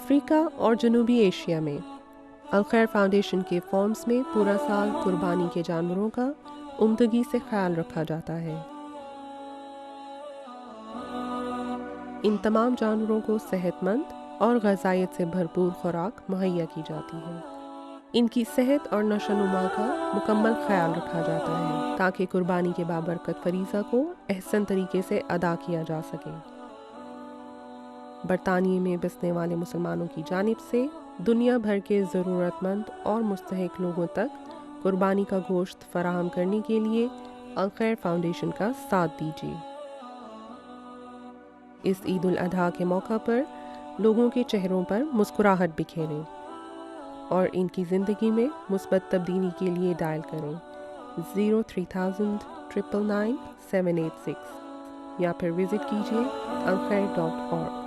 افریقہ اور جنوبی ایشیا میں الخیر فاؤنڈیشن کے فارمز میں پورا سال قربانی کے جانوروں کا عمدگی سے خیال رکھا جاتا ہے۔ ان تمام جانوروں کو صحت مند اور غذائیت سے بھرپور خوراک مہیا کی جاتی ہے۔ ان کی صحت اور نشو و نما کا مکمل خیال رکھا جاتا ہے تاکہ قربانی کے بابرکت فریضہ کو احسن طریقے سے ادا کیا جا سکے۔ برطانیہ میں بسنے والے مسلمانوں کی جانب سے دنیا بھر کے ضرورت مند اور مستحق لوگوں تک قربانی کا گوشت فراہم کرنے کے لیے الخیر فاؤنڈیشن کا ساتھ دیجیے۔ اس عید الاضحیٰ کے موقع پر لوگوں کے چہروں پر مسکراہٹ بکھیریں اور ان کی زندگی میں مثبت تبدیلی کے لیے ڈائل کریں 03000 999 786 یا پھر وزٹ کیجیے alkhair.org۔